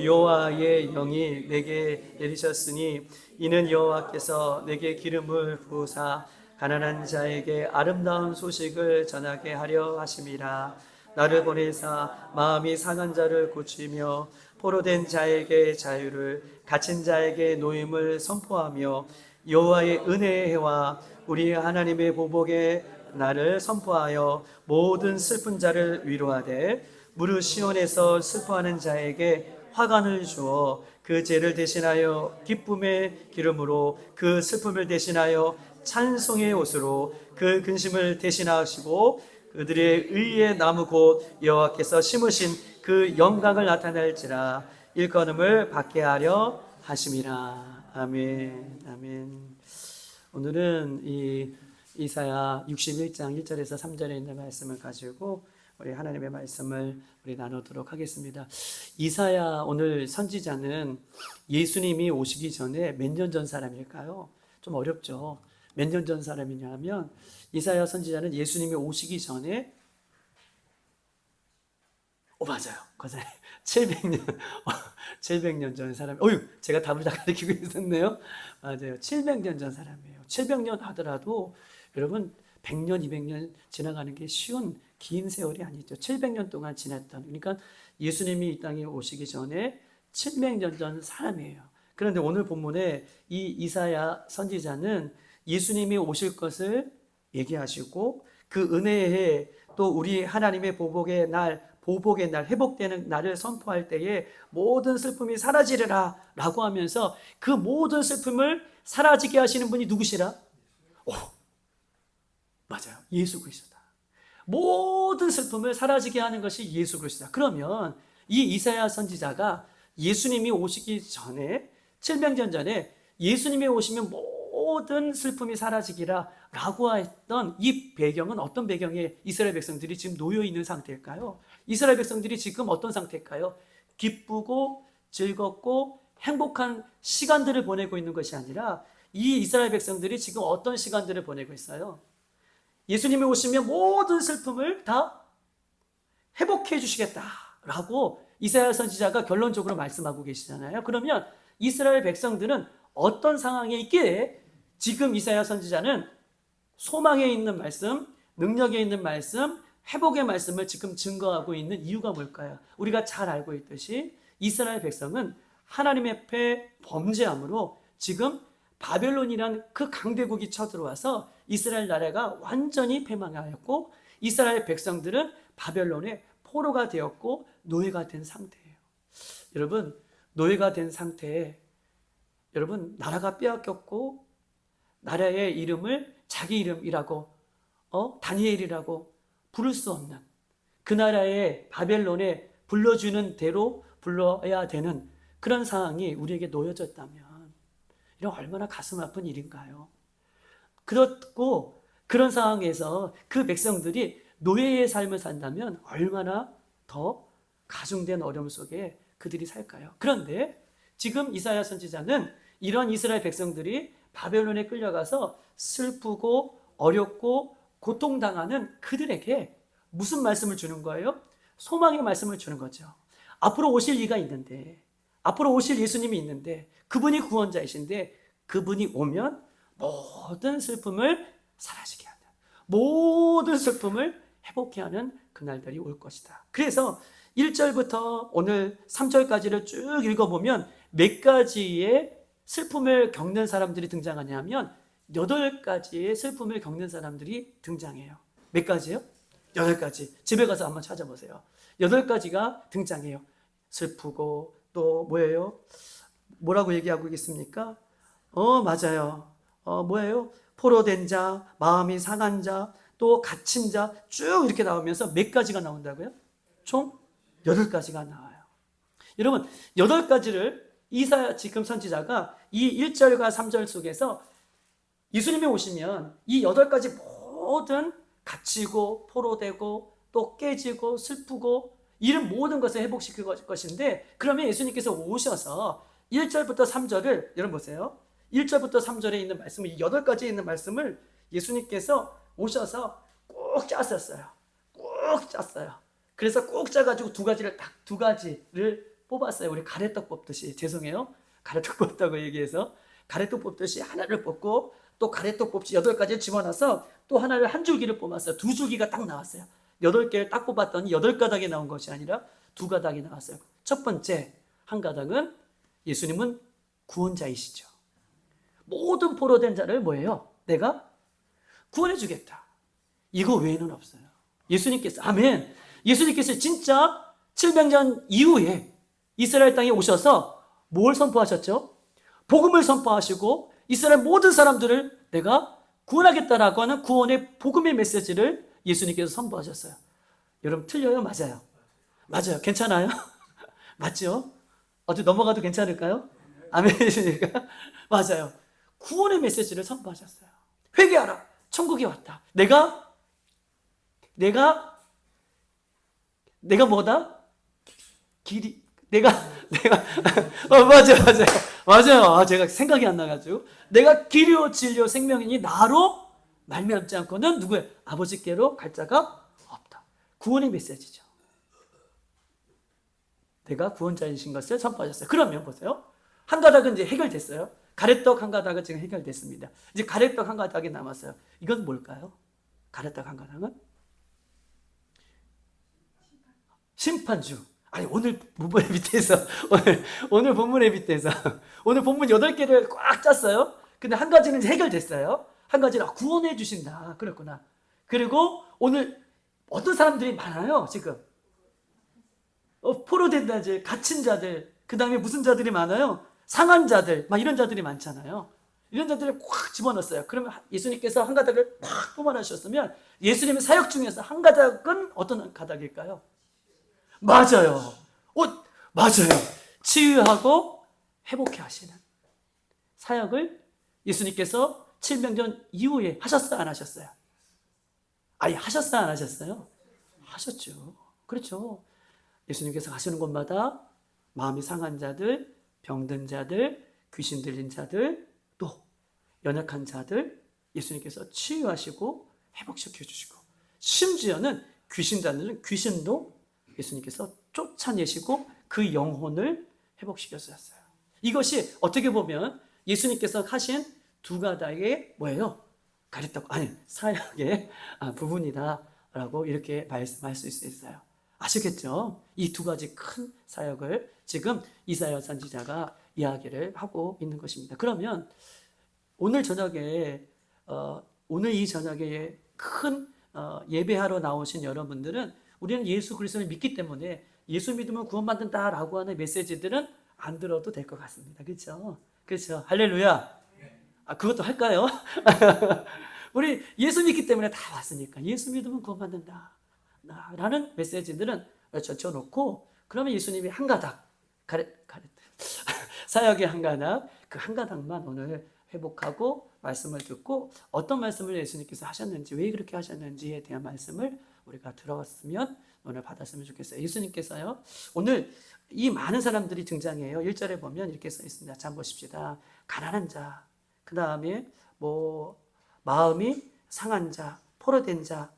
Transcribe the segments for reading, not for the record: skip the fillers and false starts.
주 여호와의 영이 내게 내리셨으니 이는 여호와께서 내게 기름을 부으사 가난한 자에게 아름다운 소식을 전하게 하려 하심이라. 나를 보내사 마음이 상한 자를 고치며 포로된 자에게 자유를, 갇힌 자에게 노임을 선포하며 여호와의 은혜의 해와 우리 하나님의 보복의 날을 선포하여 모든 슬픈 자를 위로하되 무릇 시온에서 슬퍼하는 자에게 화관을 주어 그 죄를 대신하여 기쁨의 기름으로, 그 슬픔을 대신하여 찬송의 옷으로, 그 근심을 대신하시고 그들의 의의 나무 곧 여호와께서 심으신 그 영광을 나타낼지라. 일거름을 받게 하려 하심이라. 아멘. 아멘. 오늘은 이 이사야 61장 1절에서 3절에 있는 말씀을 가지고 우리 하나님의 말씀을 우리 나누도록 하겠습니다. 이사야 오늘 선지자는 예수님이 오시기 전에 몇 년 전 사람일까요? 좀 어렵죠. 몇 년 전 사람이냐 하면 이사야 선지자는 예수님이 오시기 전에 맞아요. 맞아요. 700년 전 사람. 제가 답을 다 가르치고 있었네요. 맞아요. 700년 전 사람이에요. 700년 하더라도 여러분 100년, 200년 지나가는 게 쉬운 긴 세월이 아니죠. 700년 동안 지났던, 그러니까 예수님이 이 땅에 오시기 전에 700년 전 사람이에요. 그런데 오늘 본문에 이 이사야 선지자는 예수님이 오실 것을 얘기하시고 그 은혜의 또 우리 하나님의 보복의 날, 회복되는 날을 선포할 때에 모든 슬픔이 사라지리라 라고 하면서 그 모든 슬픔을 사라지게 하시는 분이 누구시라? 맞아요. 예수 그리스도다. 모든 슬픔을 사라지게 하는 것이 예수 그리스도다. 그러면 이 이사야 선지자가 예수님이 오시기 전에 700년 전에 예수님이 오시면 모든 슬픔이 사라지기라 라고 했던 이 배경은 어떤 배경에 이스라엘 백성들이 지금 놓여 있는 상태일까요? 이스라엘 백성들이 지금 어떤 상태일까요? 기쁘고 즐겁고 행복한 시간들을 보내고 있는 것이 아니라 이 이스라엘 백성들이 지금 어떤 시간들을 보내고 있어요? 예수님이 오시면 모든 슬픔을 다 회복해 주시겠다라고 이사야 선지자가 결론적으로 말씀하고 계시잖아요. 그러면 이스라엘 백성들은 어떤 상황에 있기에 지금 이사야 선지자는 소망에 있는 말씀, 능력에 있는 말씀, 회복의 말씀을 지금 증거하고 있는 이유가 뭘까요? 우리가 잘 알고 있듯이 이스라엘 백성은 하나님 앞에 범죄함으로 지금 바벨론이라는 그 강대국이 쳐들어와서 이스라엘 나라가 완전히 패망하였고 이스라엘 백성들은 바벨론의 포로가 되었고 노예가 된 상태예요. 여러분, 노예가 된 상태에 여러분 나라가 빼앗겼고 나라의 이름을 자기 이름이라고 다니엘이라고 부를 수 없는 그 나라의 바벨론에 불러주는 대로 불러야 되는 그런 상황이 우리에게 놓여졌다면 이런 얼마나 가슴 아픈 일인가요? 그렇고 그런 상황에서 그 백성들이 노예의 삶을 산다면 얼마나 더 가중된 어려움 속에 그들이 살까요? 그런데 지금 이사야 선지자는 이런 이스라엘 백성들이 바벨론에 끌려가서 슬프고 어렵고 고통당하는 그들에게 무슨 말씀을 주는 거예요? 소망의 말씀을 주는 거죠. 앞으로 오실 이가 있는데, 앞으로 오실 예수님이 있는데, 그분이 구원자이신데 그분이 오면 모든 슬픔을 사라지게 하는, 모든 슬픔을 회복케 하는 그날들이 올 것이다. 그래서 1절부터 오늘 3절까지를 쭉 읽어보면 몇 가지의 슬픔을 겪는 사람들이 등장하냐면 8가지의 슬픔을 겪는 사람들이 등장해요. 몇 가지요? 8가지. 집에 가서 한번 찾아보세요. 8가지가 등장해요. 슬프고 또 뭐예요? 뭐라고 얘기하고 있습니까? 맞아요. 뭐예요? 포로된 자, 마음이 상한 자, 또 갇힌 자 쭉 이렇게 나오면서 몇 가지가 나온다고요? 총 8가지가 나와요. 여러분 8가지를 이사야 지금 선지자가 이 1절과 3절 속에서 예수님이 오시면 이 8가지 모든 갇히고 포로되고 또 깨지고 슬프고 이런 모든 것을 회복시킬 것인데 그러면 예수님께서 오셔서 1절부터 3절을 여러분 보세요. 1절부터 3절에 있는 말씀을 이 8가지에 있는 말씀을 예수님께서 오셔서 꼭 짰었어요. 꼭 짰어요. 그래서 꼭 짜가지고 두 가지를 뽑았어요. 우리 가래떡 뽑듯이. 죄송해요. 가래떡 뽑다고 얘기해서 가래떡 뽑듯이 하나를 뽑고 또 가래떡 뽑지 8가지를 집어넣어서 또 하나를 한 줄기를 뽑았어요. 2줄기가 딱 나왔어요. 8개를 딱 뽑았더니 8가닥이 나온 것이 아니라 2가닥이 나왔어요. 첫 번째 한 가닥은 예수님은 구원자이시죠. 모든 포로된 자를 뭐예요? 내가 구원해 주겠다. 이거 외에는 없어요. 예수님께서 아멘. 예수님께서 진짜 700년 이후에 이스라엘 땅에 오셔서 뭘 선포하셨죠? 복음을 선포하시고 이스라엘 모든 사람들을 내가 구원하겠다라고 하는 구원의 복음의 메시지를 예수님께서 선포하셨어요. 여러분 틀려요? 맞아요? 맞아요. 괜찮아요? 맞죠? 어디 넘어가도 괜찮을까요? 아멘이시니까? 맞아요. 구원의 메시지를 선포하셨어요. 회개하라. 천국이 왔다. 내가 뭐다? 길이, 맞아요. 제가 생각이 안 나가지고. 내가 길이요, 진리요, 생명이니 나로 말미암지 않고는 누구의 아버지께로 갈 자가 없다. 구원의 메시지죠. 내가 구원자이신 것을 선포하셨어요. 그러면 보세요. 한 가닥은 이제 해결됐어요. 가래떡 한 가닥은 지금 해결됐습니다. 이제 가래떡 한 가닥이 남았어요. 이건 뭘까요? 가래떡 한 가닥은? 심판주. 아니, 오늘 본문의 밑에서, 오늘 본문의 밑에서, 오늘 본문 8개를 꽉 짰어요. 근데 한 가지는 이제 해결됐어요. 한 가지는 구원해 주신다. 그랬구나. 그리고 오늘 어떤 사람들이 많아요, 지금. 포로된 자들, 갇힌 자들, 그 다음에 무슨 자들이 많아요? 상한 자들, 막 이런 자들이 많잖아요. 이런 자들을 꽉 집어넣었어요. 그러면 예수님께서 한 가닥을 팍 뽑아내셨으면 예수님의 사역 중에서 한 가닥은 어떤 가닥일까요? 맞아요. 맞아요. 치유하고 회복해 하시는 사역을 예수님께서 700년 이후에 하셨어요? 안 하셨어요? 아니, 하셨어요? 안 하셨어요? 하셨죠. 그렇죠. 예수님께서 가시는 곳마다 마음이 상한 자들, 병든 자들, 귀신 들린 자들, 또 연약한 자들 예수님께서 치유하시고 회복시켜 주시고, 심지어는 귀신도 예수님께서 쫓아내시고 그 영혼을 회복시켜 주셨어요. 이것이 어떻게 보면 예수님께서 하신 2가닥의 뭐예요? 사역의 부분이다라고 이렇게 말씀할 수 있어요. 아시겠죠? 이 2가지 큰 사역을 지금 이사야 선지자가 이야기를 하고 있는 것입니다. 그러면 오늘 이 저녁에 큰 예배하러 나오신 여러분들은 우리는 예수 그리스도를 믿기 때문에 예수 믿으면 구원받는다라고 하는 메시지들은 안 들어도 될 것 같습니다. 그렇죠? 그렇죠. 할렐루야. 그것도 할까요? 우리 예수 믿기 때문에 다 왔으니까 예수 믿으면 구원받는다 라는 메시지들은 젖혀놓고, 그러면 예수님이 한 가닥 사역의 한 가닥, 그 한 가닥만 오늘 회복하고 말씀을 듣고 어떤 말씀을 예수님께서 하셨는지, 왜 그렇게 하셨는지에 대한 말씀을 우리가 들어왔으면, 오늘 받았으면 좋겠어요. 예수님께서요, 오늘 이 많은 사람들이 등장해요. 1절에 보면 이렇게 써 있습니다. 자, 보십시다. 가난한 자, 그 다음에 마음이 상한 자, 포로된 자,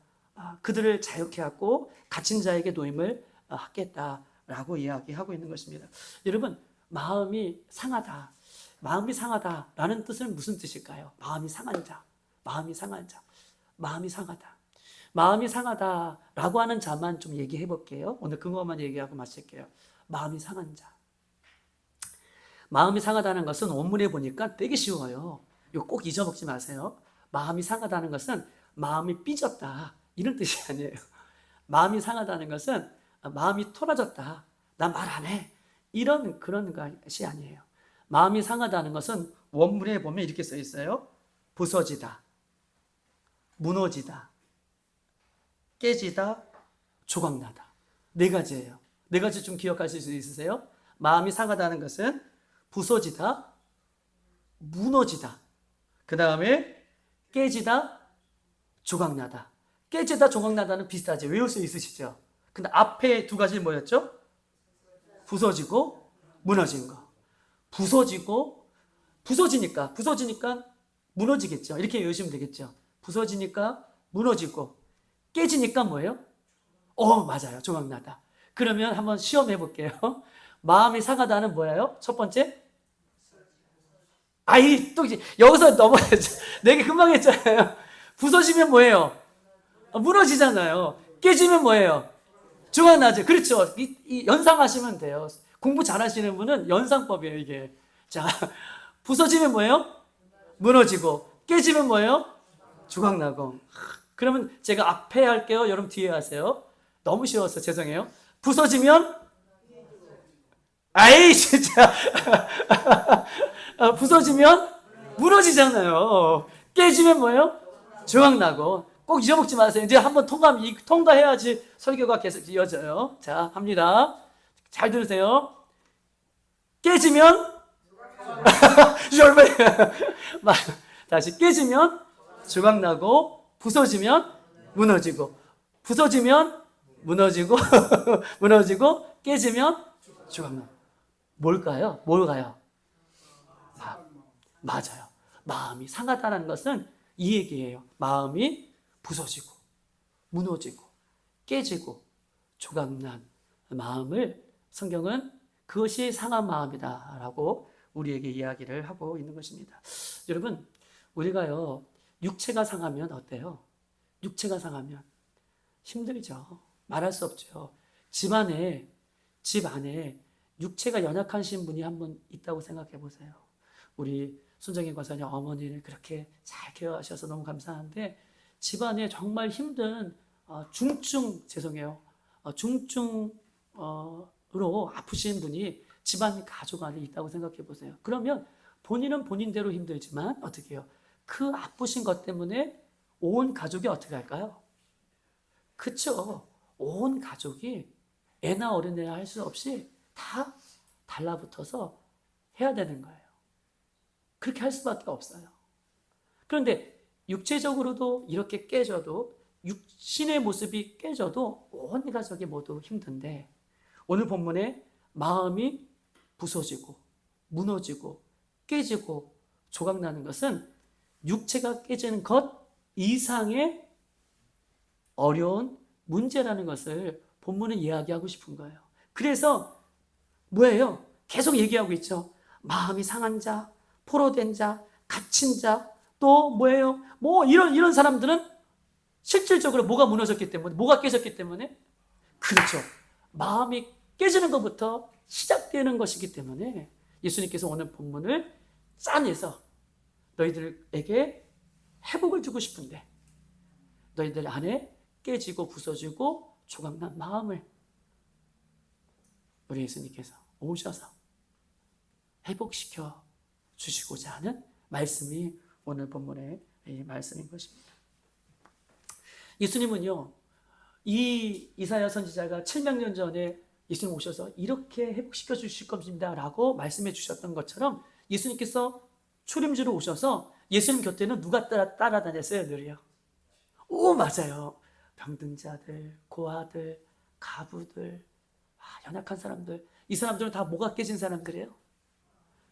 그들을 자유케 하고 갇힌 자에게 노임을 하겠다라고 이야기하고 있는 것입니다. 여러분, 마음이 상하다라는 뜻은 무슨 뜻일까요? 마음이 상하다. 마음이 상하다라고 하는 자만 좀 얘기해 볼게요. 오늘 그것만 얘기하고 마칠게요. 마음이 상한 자. 마음이 상하다는 것은 원문에 보니까 되게 쉬워요. 이거 꼭 잊어먹지 마세요. 마음이 상하다는 것은 마음이 삐졌다, 이런 뜻이 아니에요. 마음이 상하다는 것은 마음이 토라졌다, 나 말 안 해, 그런 것이 아니에요. 마음이 상하다는 것은 원문에 보면 이렇게 써 있어요. 부서지다, 무너지다, 깨지다, 조각나다. 4가지예요. 4가지 좀 기억하실 수 있으세요? 마음이 상하다는 것은 부서지다, 무너지다, 그 다음에 깨지다, 조각나다. 깨지다, 조각나다는 비슷하죠. 외울 수 있으시죠? 근데 앞에 2가지는 뭐였죠? 부서지고 무너진 거. 부서지니까 무너지겠죠. 이렇게 외우시면 되겠죠. 부서지니까 무너지고, 깨지니까 뭐예요? 맞아요. 조각나다. 그러면 한번 시험해 볼게요. 마음이 상하다는 뭐예요? 첫 번째? 아이, 또 여기서 넘어갔죠. 내가 금방 했잖아요. 부서지면 뭐예요? 무너지잖아요. 깨지면 뭐예요? 중앙나죠. 그렇죠. 이 연상하시면 돼요. 공부 잘하시는 분은 연상법이에요, 이게. 자, 부서지면 뭐예요? 무너지고. 깨지면 뭐예요? 조각나고. 그러면 제가 앞에 할게요. 여러분 뒤에 하세요. 너무 쉬웠어. 죄송해요. 부서지면? 아이, 진짜. 부서지면? 무너지잖아요. 깨지면 뭐예요? 조각나고. 꼭 잊어먹지 마세요. 이제 한번 통과해야지 설교가 계속 이어져요. 자, 합니다. 잘 들으세요. 깨지면? 다시 깨지면? 조각나고, 부서지면? 무너지고, 부서지면? 무너지고, 무너지고, 깨지면? 조각나고. 뭘까요? 뭘까요? 맞아요. 마음이 상하다는 것은 이 얘기예요. 마음이 부서지고, 무너지고, 깨지고, 조각난 마음을 성경은 그것이 상한 마음이다 라고 우리에게 이야기를 하고 있는 것입니다. 여러분, 우리가요, 육체가 상하면 어때요? 육체가 상하면 힘들죠. 말할 수 없죠. 집 안에 육체가 연약하신 분이 한 분 있다고 생각해 보세요. 우리 손정인 권사님 어머니를 그렇게 잘 케어하셔서 너무 감사한데 집안에 정말 힘든 중증으로 아프신 분이 집안 가족 안에 있다고 생각해 보세요. 그러면 본인은 본인대로 힘들지만 어떻게 해요? 그 아프신 것 때문에 온 가족이 어떻게 할까요? 그쵸? 온 가족이 애나 어린애나 할 수 없이 다 달라붙어서 해야 되는 거예요. 그렇게 할 수밖에 없어요. 그런데 육체적으로도 이렇게 깨져도 육신의 모습이 깨져도 온 가족이 모두 힘든데 오늘 본문에 마음이 부서지고 무너지고 깨지고 조각나는 것은 육체가 깨지는 것 이상의 어려운 문제라는 것을 본문은 이야기하고 싶은 거예요. 그래서 뭐예요? 계속 얘기하고 있죠. 마음이 상한 자, 포로된 자, 갇힌 자, 또 뭐예요? 이런 사람들은 실질적으로 뭐가 무너졌기 때문에, 뭐가 깨졌기 때문에? 그렇죠. 마음이 깨지는 것부터 시작되는 것이기 때문에 예수님께서 오늘 본문을 짜내서 너희들에게 회복을 주고 싶은데 너희들 안에 깨지고 부서지고 조각난 마음을 우리 예수님께서 오셔서 회복시켜 주시고자 하는 말씀이 오늘 본문의 말씀인 것입니다. 예수님은요, 이 이사야 선지자가 700년 전에 예수님 오셔서 이렇게 회복시켜 주실 겁니다 라고 말씀해 주셨던 것처럼 예수님께서 초림주로 오셔서 예수님 곁에는 누가 따라다녔어요? 늘이요. 오, 맞아요. 병든 자들, 고아들, 가부들, 연약한 사람들. 이 사람들은 다 뭐가 깨진 사람들이에요?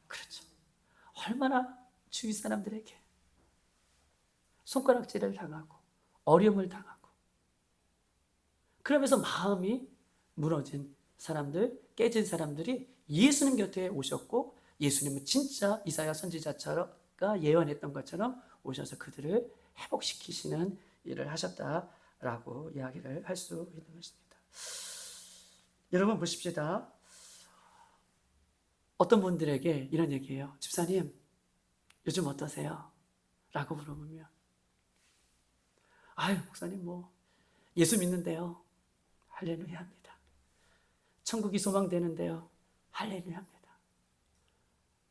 그렇죠. 얼마나 주위 사람들에게 손가락질을 당하고 어려움을 당하고 그러면서 마음이 무너진 사람들, 깨진 사람들이 예수님 곁에 오셨고 예수님은 진짜 이사야 선지자가 예언했던 것처럼 오셔서 그들을 회복시키시는 일을 하셨다라고 이야기를 할 수 있는 것입니다. 여러분 보십시다. 어떤 분들에게 이런 얘기해요. 집사님, 요즘 어떠세요? 라고 물어보면 아유, 목사님 예수 믿는데요. 할렐루야 합니다. 천국이 소망되는데요. 할렐루야 합니다.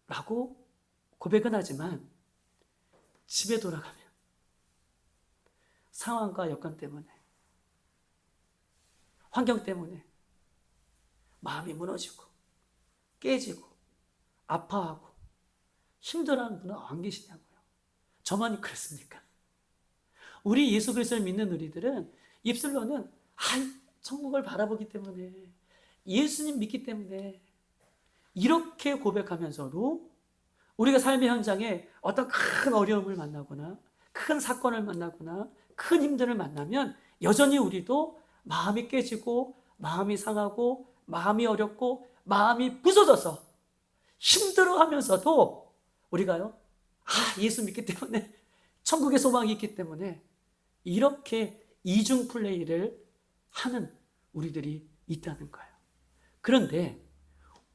라고 고백은 하지만 집에 돌아가면 상황과 여건 때문에 환경 때문에 마음이 무너지고 깨지고 아파하고 힘들어하는 분은 안 계시냐고요. 저만이 그렇습니까? 우리 예수 그리스도를 믿는 우리들은 입술로는 천국을 바라보기 때문에 예수님 믿기 때문에 이렇게 고백하면서도 우리가 삶의 현장에 어떤 큰 어려움을 만나거나 큰 사건을 만나거나 큰 힘듦을 만나면 여전히 우리도 마음이 깨지고 마음이 상하고 마음이 어렵고 마음이 부서져서 힘들어하면서도 우리가요, 예수 믿기 때문에, 천국의 소망이 있기 때문에 이렇게 이중 플레이를 하는 우리들이 있다는 거예요. 그런데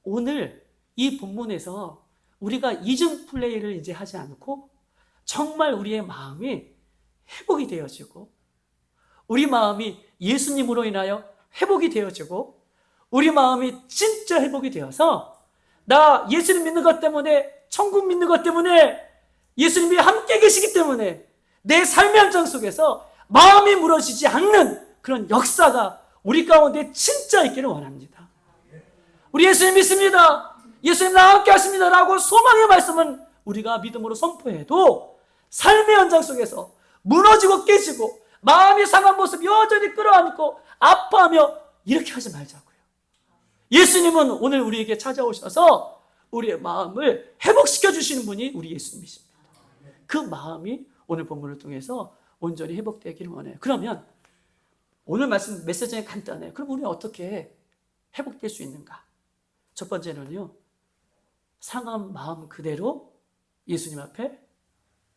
오늘 이 본문에서 우리가 이중 플레이를 이제 하지 않고 정말 우리의 마음이 회복이 되어지고, 우리 마음이 예수님으로 인하여 회복이 되어지고, 우리 마음이 진짜 회복이 되어서 나 예수님 믿는 것 때문에, 천국 믿는 것 때문에, 예수님이 함께 계시기 때문에 내 삶의 현장 속에서 마음이 무너지지 않는 그런 역사가 우리 가운데 진짜 있기를 원합니다. 우리 예수님 믿습니다, 예수님 나와 함께 하십니다 라고 소망의 말씀은 우리가 믿음으로 선포해도 삶의 현장 속에서 무너지고 깨지고 마음이 상한 모습 여전히 끌어안고 아파하며 이렇게 하지 말자고요. 예수님은 오늘 우리에게 찾아오셔서 우리의 마음을 회복시켜 주시는 분이 우리 예수님이십니다. 그 마음이 오늘 본문을 통해서 온전히 회복되기를 원해요. 그러면 오늘 말씀 메시지는 간단해요. 그럼 우리는 어떻게 회복될 수 있는가? 첫 번째는요, 상한 마음 그대로 예수님 앞에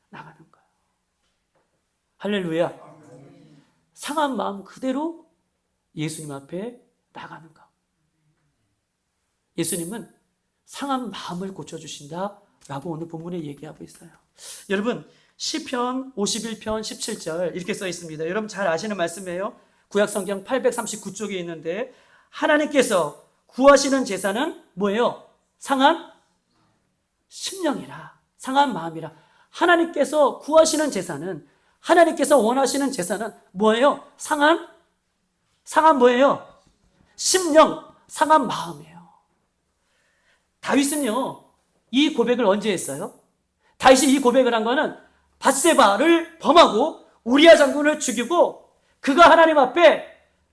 나가는 거예요. 할렐루야. 상한 마음 그대로 예수님 앞에 나가는 거. 예수님은 상한 마음을 고쳐주신다라고 오늘 본문에 얘기하고 있어요. 여러분, 시편 51편 17절 이렇게 써 있습니다. 여러분 잘 아시는 말씀이에요. 구약성경 839쪽에 있는데, 하나님께서 구하시는 제사는 뭐예요? 상한 심령이라, 상한 마음이라. 하나님께서 구하시는 제사는, 하나님께서 원하시는 제사는 뭐예요? 상한 뭐예요? 심령, 상한 마음이에요. 다윗은요, 이 고백을 언제 했어요? 다윗이 이 고백을 한 거는 밧세바를 범하고 우리아 장군을 죽이고, 그가 하나님 앞에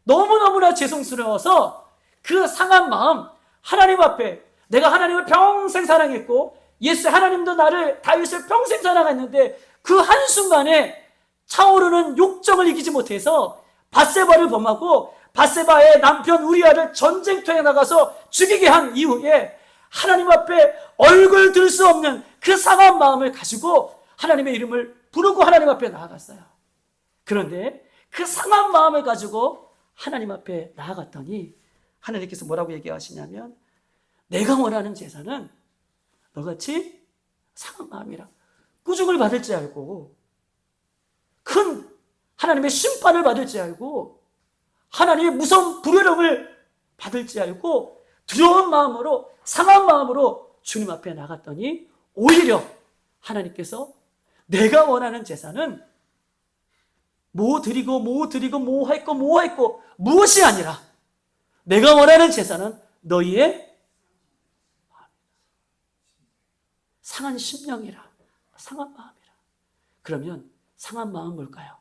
너무너무나 죄송스러워서 그 상한 마음, 하나님 앞에 내가 하나님을 평생 사랑했고 예수 하나님도 나를, 다윗을 평생 사랑했는데 그 한순간에 차오르는 욕정을 이기지 못해서 밧세바를 범하고 밧세바의 남편 우리아를 전쟁터에 나가서 죽이게 한 이후에 하나님 앞에 얼굴 들 수 없는 그 상한 마음을 가지고 하나님의 이름을 부르고 하나님 앞에 나아갔어요. 그런데 그 상한 마음을 가지고 하나님 앞에 나아갔더니 하나님께서 뭐라고 얘기하시냐면, 내가 원하는 제사는 너같이 상한 마음이라 꾸중을 받을 줄 알고, 큰 하나님의 심판을 받을 줄 알고, 하나님의 무서운 불효령을 받을 줄 알고 두려운 마음으로, 상한 마음으로 주님 앞에 나갔더니 오히려 하나님께서 내가 원하는 제사는 뭐 드리고 무엇이 아니라, 내가 원하는 제사는 너희의 상한 심령이라, 상한 마음이라. 그러면 상한 마음은 뭘까요?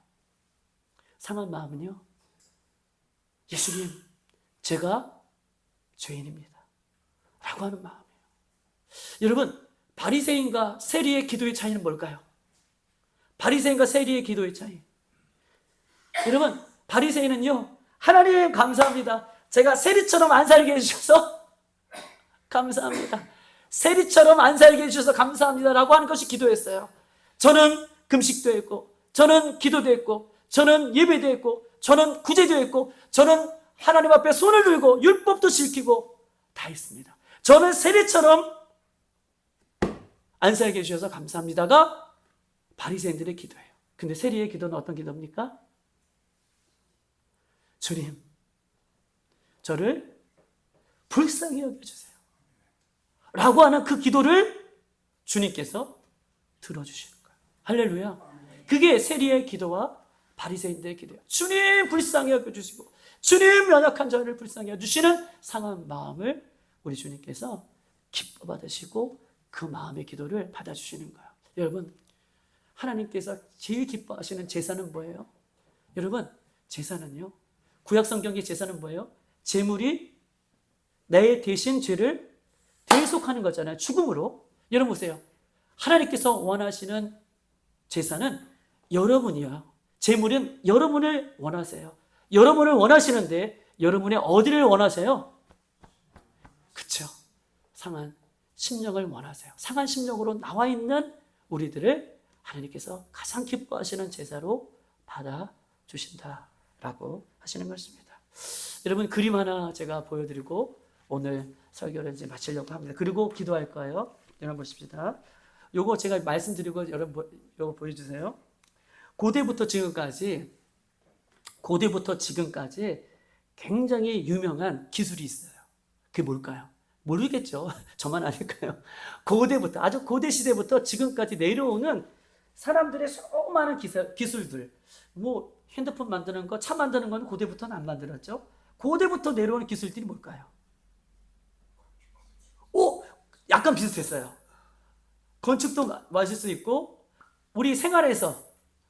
상한 마음은요, 예수님, 제가 죄인입니다 라고 하는 마음이에요. 여러분, 바리새인과 세리의 기도의 차이는 뭘까요? 바리새인과 세리의 기도의 차이. 여러분, 바리새인은요, 하나님 감사합니다, 제가 세리처럼 안 살게 해주셔서 감사합니다, 세리처럼 안 살게 해주셔서 감사합니다 라고 하는 것이 기도였어요. 저는 금식도 했고, 저는 기도도 했고, 저는 예배도 했고, 저는 구제도 했고, 저는 하나님 앞에 손을 들고 율법도 지키고 다 했습니다. 저는 세리처럼 안 살게 해주셔서 감사합니다가 바리새인들의 기도예요. 근데 세리의 기도는 어떤 기도입니까? 주님, 저를 불쌍히 여겨주세요 라고 하는 그 기도를 주님께서 들어주시는 거예요. 할렐루야. 그게 세리의 기도와 바리새인들의 기도예요. 주님 불쌍히 여겨주시고, 주님 연약한 자를 불쌍히 여겨주시는 상한 마음을 우리 주님께서 기뻐 받으시고 그 마음의 기도를 받아주시는 거예요. 여러분, 하나님께서 제일 기뻐하시는 제사는 뭐예요? 여러분, 제사는요, 구약성경의 제사는 뭐예요? 제물이 내 대신 죄를 대속하는 거잖아요. 죽음으로. 여러분 보세요. 하나님께서 원하시는 제사는 여러분이요. 제물은 여러분을 원하세요. 여러분을 원하시는데 여러분의 어디를 원하세요? 그쵸? 상한 심령을 원하세요. 상한 심령으로 나와 있는 우리들을 하나님께서 가장 기뻐하시는 제사로 받아주신다라고 하시는 것입니다. 여러분, 그림 하나 제가 보여드리고 오늘 설교를 이제 마치려고 합니다. 그리고 기도할 거예요. 여러분 보십시다. 요거 제가 말씀드리고 여러분 요거 보여주세요. 고대부터 지금까지 굉장히 유명한 기술이 있어요. 그게 뭘까요? 모르겠죠. 저만 아닐까요? 고대부터, 아주 고대 시대부터 지금까지 내려오는 사람들의 수많은 기술들, 뭐 핸드폰 만드는 거, 차 만드는 건 고대부터는 안 만들었죠. 고대부터 내려오는 기술들이 뭘까요? 약간 비슷했어요. 건축도 맞을 수 있고, 우리 생활에서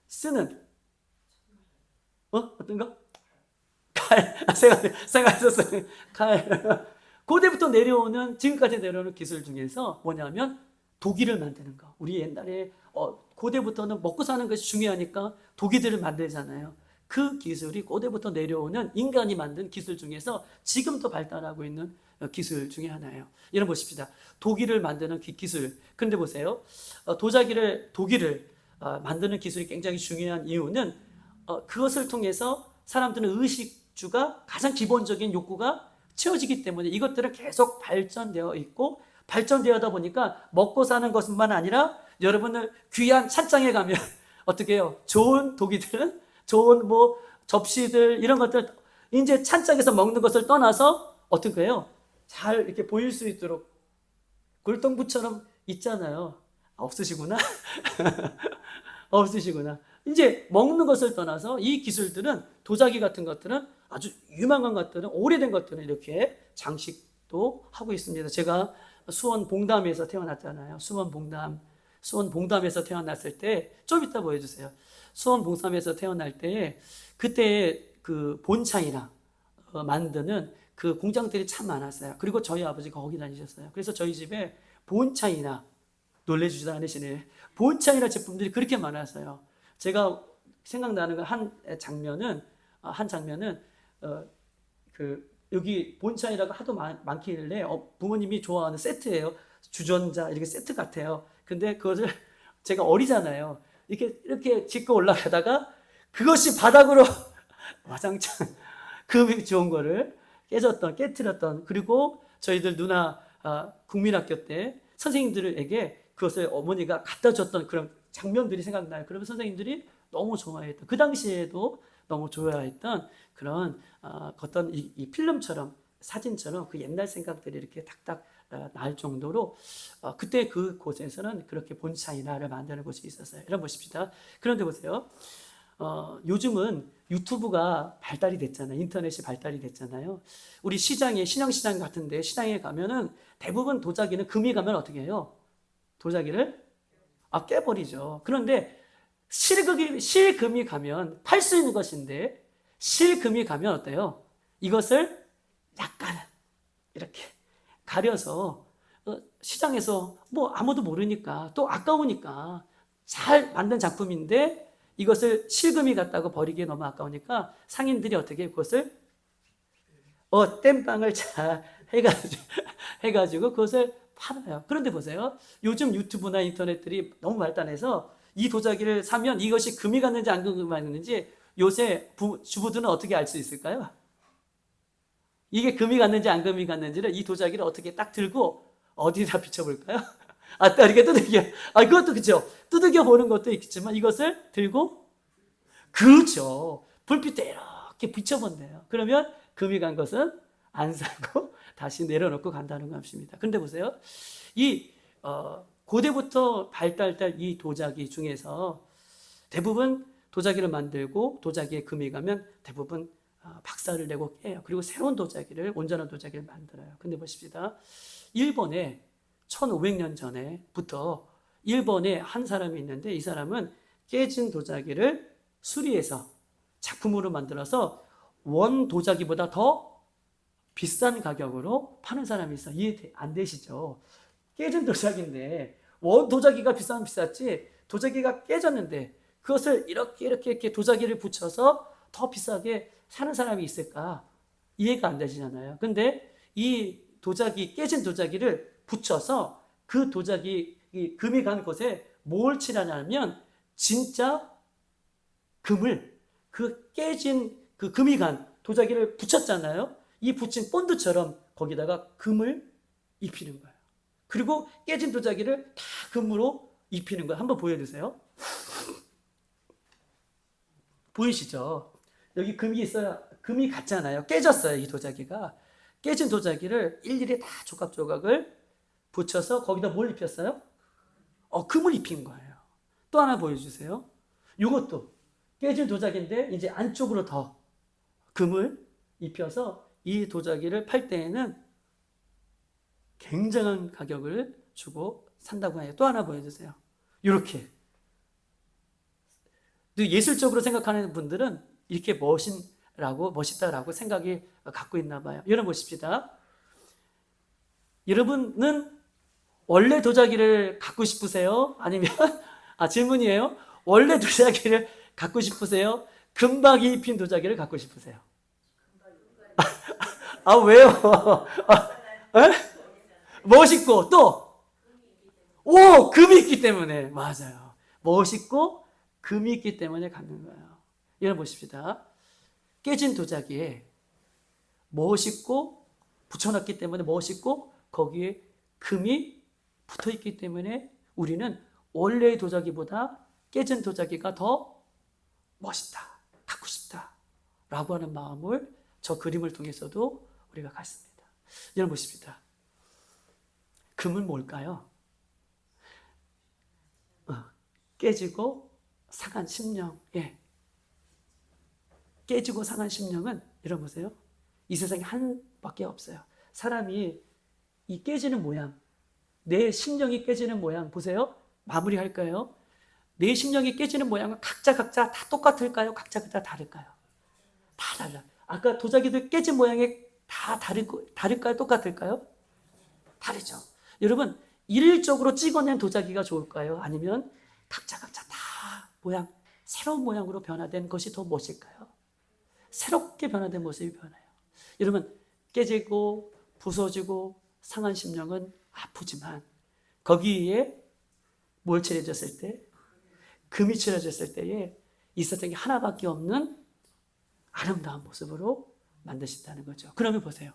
쓰는 어떤 거? 칼. 생활에서 쓰는 칼. 고대부터 내려오는, 지금까지 내려오는 기술 중에서 뭐냐면 도기를 만드는 거. 우리 옛날에 고대부터는 먹고 사는 것이 중요하니까 도기들을 만들잖아요. 그 기술이 고대부터 내려오는 인간이 만든 기술 중에서 지금도 발달하고 있는 기술 중에 하나예요. 여러분 보십시다. 도기를 만드는 기술. 그런데 보세요. 도기를 만드는 기술이 굉장히 중요한 이유는 그것을 통해서 사람들은 의식주가 가장 기본적인 욕구가 채워지기 때문에 이것들은 계속 발전되어 있고, 발전되어다 보니까 먹고 사는 것뿐만 아니라 여러분들 귀한 찬장에 가면 어떻게 해요? 좋은 도기들은, 좋은 뭐 접시들 이런 것들 이제 찬장에서 먹는 것을 떠나서 어떻게 해요? 잘 이렇게 보일 수 있도록 골동부처럼 있잖아요. 없으시구나. 없으시구나. 이제 먹는 것을 떠나서 이 기술들은, 도자기 같은 것들은, 아주 유망한 것들은, 오래된 것들은 이렇게 장식도 하고 있습니다. 제가 수원 봉담에서 태어났잖아요. 수원 봉담에서 태어났을 때, 좀 이따 보여주세요. 수원 봉담에서 태어날 때, 그때 그 본차이나 만드는 그 공장들이 참 많았어요. 그리고 저희 아버지가 거기 다니셨어요. 그래서 저희 집에 본차이나, 놀래주지도 않으시네. 본차이나 제품들이 그렇게 많았어요. 제가 생각나는 한 장면은 여기 본차이라가 하도 많길래 부모님이 좋아하는 세트예요. 주전자 이렇게 세트 같아요. 근데 그것을 제가 어리잖아요. 이렇게 짚고 올라가다가 그것이 바닥으로 와장창 그 좋은 거를 깨뜨렸던, 그리고 저희들 누나 국민학교 때 선생님들에게 그것을 어머니가 갖다 줬던 그런 장면들이 생각나요. 그러면 선생님들이 너무 좋아했던, 그 당시에도 너무 좋아했던 그런 어떤 이 필름처럼, 사진처럼 그 옛날 생각들이 이렇게 탁탁 날 정도로 그때 그 곳에서는 그렇게 본차이나를 만드는 곳이 있었어요. 여러분 보십시다. 그런데 보세요. 요즘은 유튜브가 발달이 됐잖아요. 인터넷이 발달이 됐잖아요. 우리 신앙시장 같은데 시장에 가면은 대부분 도자기는 금이 가면 어떻게 해요? 도자기를 깨버리죠. 그런데 실금이 가면 팔 수 있는 것인데, 실금이 가면 어때요? 이것을 약간 이렇게 가려서 시장에서 뭐 아무도 모르니까, 또 아까우니까, 잘 만든 작품인데 이것을 실금이 갔다고 버리기에 너무 아까우니까 상인들이 어떻게 그것을 땜빵을 잘 해가지고 그것을 팔아요. 그런데 보세요. 요즘 유튜브나 인터넷들이 너무 발달해서 이 도자기를 사면 이것이 금이 갔는지 안 금이 갔는지 요새 주부들은 어떻게 알 수 있을까요? 이게 금이 갔는지 안 금이 갔는지를 이 도자기를 어떻게 딱 들고 어디다 비춰볼까요? 이렇게 두들겨. 그것도 그죠. 두들겨 보는 것도 있겠지만 이것을 들고, 그렇죠. 불빛에 이렇게 비춰본대요. 그러면 금이 간 것은 안 사고 다시 내려놓고 간다는 것입니다. 그런데 보세요. 이 고대부터 발달된 이 도자기 중에서 대부분 도자기를 만들고 도자기에 금이 가면 대부분 박살을 내고 깨요. 그리고 새로운 도자기를, 온전한 도자기를 만들어요. 근데 보십시다. 일본에 1500년 전에부터 일본에 한 사람이 있는데, 이 사람은 깨진 도자기를 수리해서 작품으로 만들어서 원 도자기보다 더 비싼 가격으로 파는 사람이 있어요. 이해 안 되시죠? 깨진 도자기인데 원 도자기가 비쌌지, 도자기가 깨졌는데 그것을 이렇게 도자기를 붙여서 더 비싸게 사는 사람이 있을까? 이해가 안 되시잖아요. 근데 이 깨진 도자기를 붙여서 그 도자기, 이 금이 간 곳에 뭘 칠하냐면 진짜 금을, 그 깨진 그 금이 간 도자기를 붙였잖아요. 이 붙인 본드처럼 거기다가 금을 입히는 거예요. 그리고 깨진 도자기를 다 금으로 입히는 거예요. 한번 보여주세요. 보이시죠? 여기 금이 있어야, 금이 갔잖아요. 깨졌어요, 이 도자기가. 깨진 도자기를 일일이 다 조각조각을 붙여서 거기다 뭘 입혔어요? 금을 입힌 거예요. 또 하나 보여주세요. 이것도 깨진 도자기인데 이제 안쪽으로 더 금을 입혀서 이 도자기를 팔 때에는 굉장한 가격을 주고 산다고 해요. 또 하나 보여주세요. 이렇게. 예술적으로 생각하는 분들은 이렇게 멋있다라고 생각이 갖고 있나 봐요. 여러분 보십시다. 여러분은 원래 도자기를 갖고 싶으세요? 아니면 질문이에요. 원래 도자기를 갖고 싶으세요? 금박이 입힌 도자기를 갖고 싶으세요? 왜요? 멋있고 또 금이 있기 때문에. 맞아요. 멋있고 금이 있기 때문에 갖는 거예요. 여러분 보십시다. 깨진 도자기에 멋있고 붙여놨기 때문에 멋있고 거기에 금이 붙어있기 때문에 우리는 원래의 도자기보다 깨진 도자기가 더 멋있다, 갖고 싶다 라고 하는 마음을 저 그림을 통해서도 우리가 갖습니다. 여러분 보십시다. 금은 뭘까요? 깨지고 상한 심령. 깨지고 상한 심령은 여러분 보세요. 이 세상에 한 밖에 없어요. 사람이 이 깨지는 모양, 내 심령이 깨지는 모양 보세요. 마무리할까요? 내 심령이 깨지는 모양은 각자 다 똑같을까요? 각자 다를까요? 다 달라. 아까 도자기도 깨진 모양이 다 다를까요? 똑같을까요? 다르죠. 여러분, 일률적으로 찍어낸 도자기가 좋을까요? 아니면 각자 다 모양, 새로운 모양으로 변화된 것이 더 멋일까요? 새롭게 변화된 모습이 변해요. 여러분, 깨지고 부서지고 상한 심령은 아프지만 거기에 뭘 칠해졌을 때? 금이 칠해졌을 때에 이 세상에 하나밖에 없는 아름다운 모습으로 만드신다는 거죠. 그러면 보세요.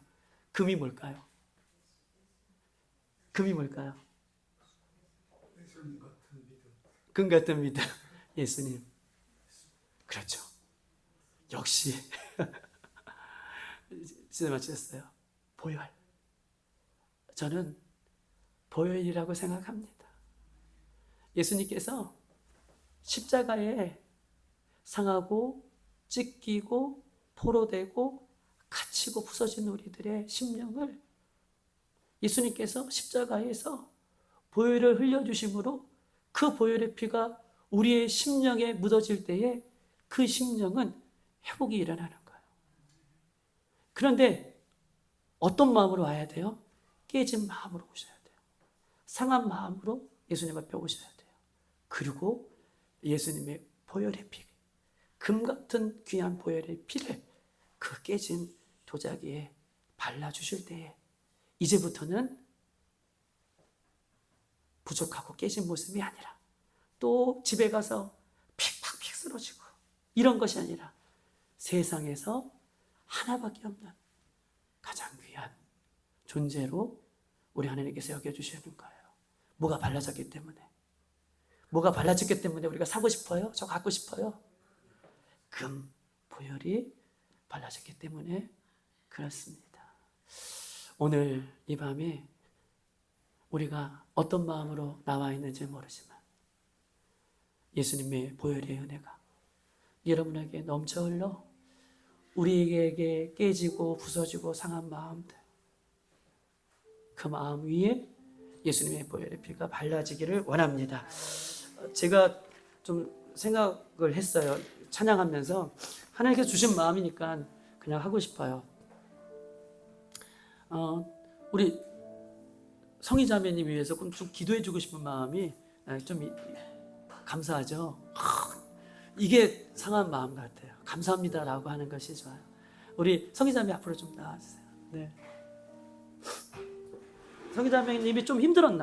금이 뭘까요? 금이 뭘까요? 금 같은 믿음. 예수님. 그렇죠. 역시 진짜 맞추셨어요. 보혈. 저는 보혈이라고 생각합니다. 예수님께서 십자가에 상하고 찢기고 포로되고 갇히고 부서진 우리들의 심령을 예수님께서 십자가에서 보혈을 흘려주심으로 그 보혈의 피가 우리의 심령에 묻어질 때에 그 심령은 회복이 일어나는 거예요. 그런데 어떤 마음으로 와야 돼요? 깨진 마음으로 오셔야 돼요. 상한 마음으로 예수님 앞에 오셔야 돼요. 그리고 예수님의 보혈의 피, 금 같은 귀한 보혈의 피를 그 깨진 도자기에 발라주실 때에 이제부터는 부족하고 깨진 모습이 아니라 또 집에 가서 픽 쓰러지고 이런 것이 아니라 세상에서 하나밖에 없는 가장 귀한 존재로 우리 하나님께서 여겨주시는 거예요. 뭐가 발라졌기 때문에. 뭐가 발라졌기 때문에 우리가 사고 싶어요? 저 갖고 싶어요? 금, 보혈이 발라졌기 때문에 그렇습니다. 오늘 이 밤에 우리가 어떤 마음으로 나와 있는지 모르지만 예수님의 보혈의 은혜가 여러분에게 넘쳐 흘러 우리에게 깨지고 부서지고 상한 마음들, 그 마음 위에 예수님의 보혈의 피가 발라지기를 원합니다. 제가 좀 생각을 했어요. 찬양하면서 하나님께서 주신 마음이니까 그냥 하고 싶어요. 우리 성희자매님 위해서 좀 기도해 주고 싶은 마음이 좀 감사하죠. 이게 상한 마음 같아요. 감사합니다라고 하는 것이 좋아요. 우리 성희자매 앞으로 좀 나와주세요. 네. 성자매님이 좀 힘들었나?